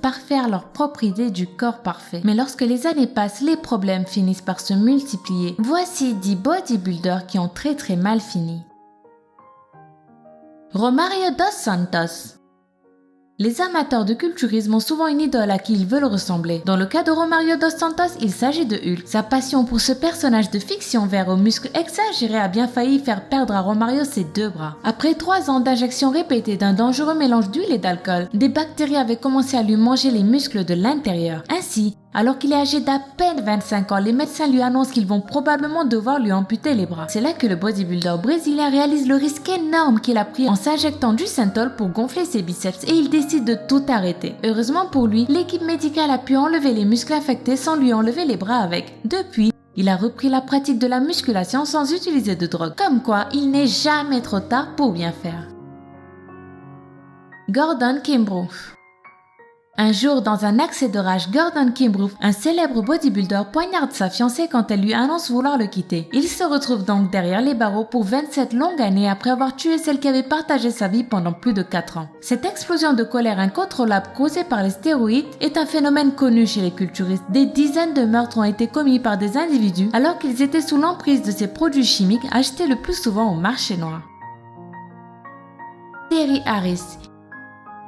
parfaire leur propre idée du corps parfait. Mais lorsque les années passent, les problèmes finissent par se multiplier. Voici 10 bodybuilders qui ont très mal fini. Romario dos Santos. Les amateurs de culturisme ont souvent une idole à qui ils veulent ressembler. Dans le cas de Romario dos Santos, il s'agit de Hulk. Sa passion pour ce personnage de fiction vert aux muscles exagérés a bien failli faire perdre à Romario ses 2 bras. Après 3 ans d'injections répétées d'un dangereux mélange d'huile et d'alcool, des bactéries avaient commencé à lui manger les muscles de l'intérieur. Ainsi, alors qu'il est âgé d'à peine 25 ans, les médecins lui annoncent qu'ils vont probablement devoir lui amputer les bras. C'est là que le bodybuilder brésilien réalise le risque énorme qu'il a pris en s'injectant du Synthol pour gonfler ses biceps et il décide de tout arrêter. Heureusement pour lui, l'équipe médicale a pu enlever les muscles affectés sans lui enlever les bras avec. Depuis, il a repris la pratique de la musculation sans utiliser de drogue. Comme quoi, il n'est jamais trop tard pour bien faire. Gordon Kimbrough. Un jour, dans un accès de rage, Gordon Kimbrough, un célèbre bodybuilder, poignarde sa fiancée quand elle lui annonce vouloir le quitter. Il se retrouve donc derrière les barreaux pour 27 longues années après avoir tué celle qui avait partagé sa vie pendant plus de 4 ans. Cette explosion de colère incontrôlable causée par les stéroïdes est un phénomène connu chez les culturistes. Des dizaines de meurtres ont été commis par des individus alors qu'ils étaient sous l'emprise de ces produits chimiques achetés le plus souvent au marché noir. Terry Harris.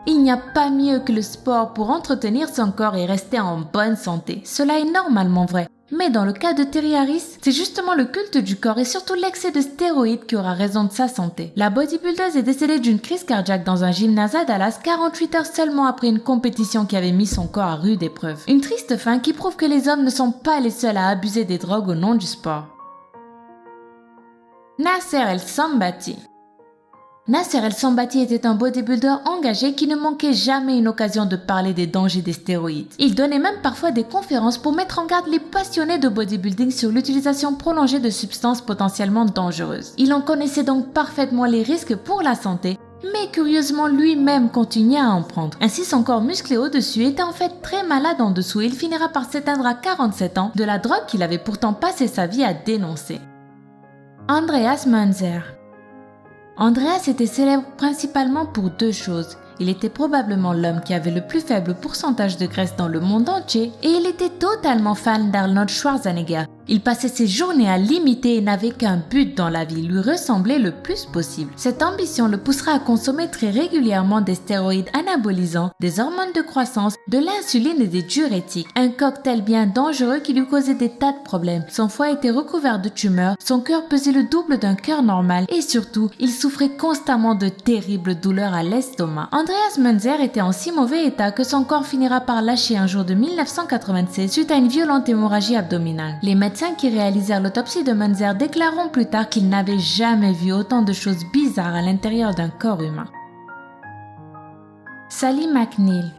Il n'y a pas mieux que le sport pour entretenir son corps et rester en bonne santé. Cela est normalement vrai. Mais dans le cas de Terry Harris, c'est justement le culte du corps et surtout l'excès de stéroïdes qui aura raison de sa santé. La bodybuildeuse est décédée d'une crise cardiaque dans un gymnase à Dallas 48 heures seulement après une compétition qui avait mis son corps à rude épreuve. Une triste fin qui prouve que les hommes ne sont pas les seuls à abuser des drogues au nom du sport. Nasser El Sambati. Nasser El Sambati était un bodybuilder engagé qui ne manquait jamais une occasion de parler des dangers des stéroïdes. Il donnait même parfois des conférences pour mettre en garde les passionnés de bodybuilding sur l'utilisation prolongée de substances potentiellement dangereuses. Il en connaissait donc parfaitement les risques pour la santé, mais curieusement lui-même continuait à en prendre. Ainsi son corps musclé au-dessus était en fait très malade en dessous et il finira par s'éteindre à 47 ans de la drogue qu'il avait pourtant passé sa vie à dénoncer. Andreas Munzer. Andreas était célèbre principalement pour 2 choses. Il était probablement l'homme qui avait le plus faible pourcentage de graisse dans le monde entier et il était totalement fan d'Arnold Schwarzenegger. Il passait ses journées à l'imiter et n'avait qu'un but dans la vie, lui ressembler le plus possible. Cette ambition le poussera à consommer très régulièrement des stéroïdes anabolisants, des hormones de croissance, de l'insuline et des diurétiques. Un cocktail bien dangereux qui lui causait des tas de problèmes. Son foie était recouvert de tumeurs, son cœur pesait le double d'un cœur normal et surtout, il souffrait constamment de terribles douleurs à l'estomac. Andreas Munzer était en si mauvais état que son corps finira par lâcher un jour de 1996 suite à une violente hémorragie abdominale. Les médecins qui réalisèrent l'autopsie de Munzer déclareront plus tard qu'ils n'avaient jamais vu autant de choses bizarres à l'intérieur d'un corps humain. Sally McNeil.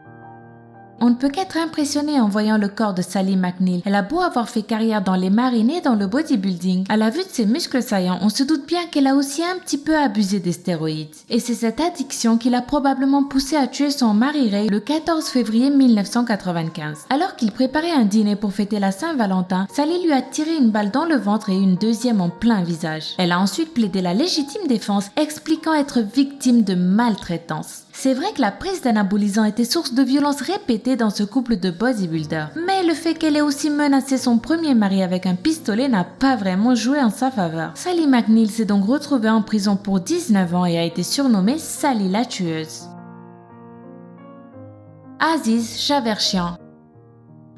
On ne peut qu'être impressionné en voyant le corps de Sally McNeil. Elle a beau avoir fait carrière dans les marines et dans le bodybuilding, à la vue de ses muscles saillants, on se doute bien qu'elle a aussi un petit peu abusé des stéroïdes. Et c'est cette addiction qui l'a probablement poussée à tuer son mari Ray le 14 février 1995. Alors qu'il préparait un dîner pour fêter la Saint-Valentin, Sally lui a tiré une balle dans le ventre et une deuxième en plein visage. Elle a ensuite plaidé la légitime défense, expliquant être victime de maltraitance. C'est vrai que la prise d'anabolisants était source de violences répétées dans ce couple de bodybuilders. Mais le fait qu'elle ait aussi menacé son premier mari avec un pistolet n'a pas vraiment joué en sa faveur. Sally McNeil s'est donc retrouvée en prison pour 19 ans et a été surnommée Sally la tueuse. Aziz Shavershian.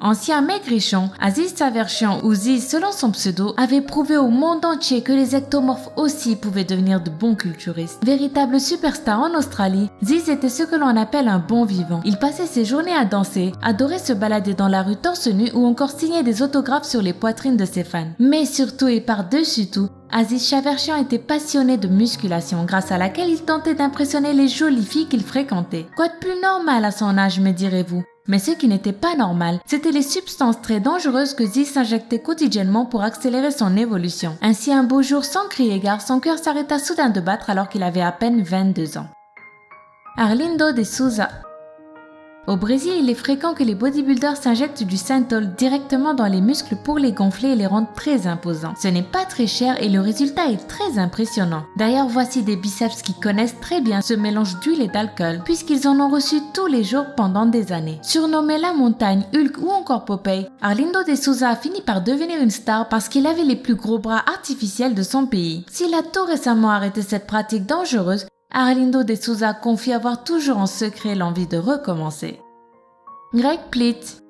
Ancien maigrichon, Aziz Shavershian ou Ziz selon son pseudo, avait prouvé au monde entier que les ectomorphes aussi pouvaient devenir de bons culturistes. Véritable superstar en Australie, Ziz était ce que l'on appelle un bon vivant. Il passait ses journées à danser, adorait se balader dans la rue torse nu ou encore signer des autographes sur les poitrines de ses fans. Mais surtout et par-dessus tout, Aziz Shavershian était passionné de musculation, grâce à laquelle il tentait d'impressionner les jolies filles qu'il fréquentait. Quoi de plus normal à son âge, me direz-vous? Mais ce qui n'était pas normal, c'était les substances très dangereuses que Ziz s'injectait quotidiennement pour accélérer son évolution. Ainsi, un beau jour, sans crier gare, son cœur s'arrêta soudain de battre alors qu'il avait à peine 22 ans. Arlindo de Souza. Au Brésil, il est fréquent que les bodybuilders s'injectent du synthol directement dans les muscles pour les gonfler et les rendre très imposants. Ce n'est pas très cher et le résultat est très impressionnant. D'ailleurs, voici des biceps qui connaissent très bien ce mélange d'huile et d'alcool, puisqu'ils en ont reçu tous les jours pendant des années. Surnommé La Montagne, Hulk ou encore Popeye, Arlindo de Souza a fini par devenir une star parce qu'il avait les plus gros bras artificiels de son pays. S'il a tout récemment arrêté cette pratique dangereuse, Arlindo de Souza confie avoir toujours en secret l'envie de recommencer. Greg Plitt.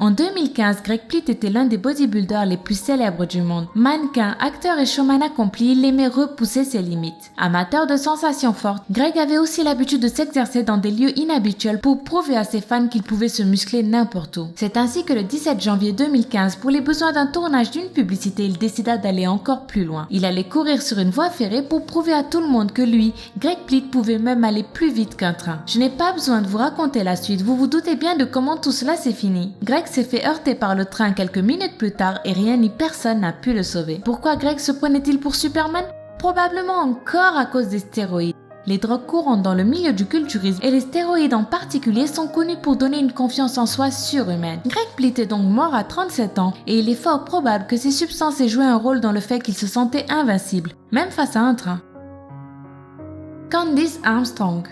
En 2015, Greg Plitt était l'un des bodybuilders les plus célèbres du monde. Mannequin, acteur et showman accompli, il aimait repousser ses limites. Amateur de sensations fortes, Greg avait aussi l'habitude de s'exercer dans des lieux inhabituels pour prouver à ses fans qu'il pouvait se muscler n'importe où. C'est ainsi que le 17 janvier 2015, pour les besoins d'un tournage d'une publicité, il décida d'aller encore plus loin. Il allait courir sur une voie ferrée pour prouver à tout le monde que lui, Greg Plitt, pouvait même aller plus vite qu'un train. Je n'ai pas besoin de vous raconter la suite, vous vous doutez bien de comment tout cela s'est fini. Greg s'est fait heurter par le train quelques minutes plus tard et rien ni personne n'a pu le sauver. Pourquoi Greg se prenait-il pour Superman? Probablement encore à cause des stéroïdes. Les drogues courantes dans le milieu du culturisme et les stéroïdes en particulier sont connus pour donner une confiance en soi surhumaine. Greg Plitt est donc mort à 37 ans et il est fort probable que ces substances aient joué un rôle dans le fait qu'il se sentait invincible, même face à un train. Candice Armstrong.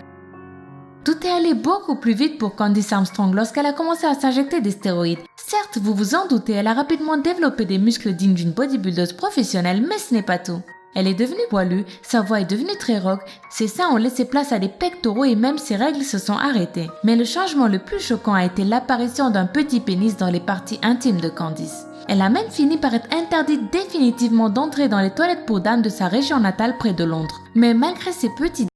Tout est allé beaucoup plus vite pour Candice Armstrong lorsqu'elle a commencé à s'injecter des stéroïdes. Certes, vous vous en doutez, elle a rapidement développé des muscles dignes d'une bodybuildeuse professionnelle, mais ce n'est pas tout. Elle est devenue poilue, sa voix est devenue très rock, ses seins ont laissé place à des pectoraux et même ses règles se sont arrêtées. Mais le changement le plus choquant a été l'apparition d'un petit pénis dans les parties intimes de Candice. Elle a même fini par être interdite définitivement d'entrer dans les toilettes pour dames de sa région natale près de Londres. Mais malgré ces petits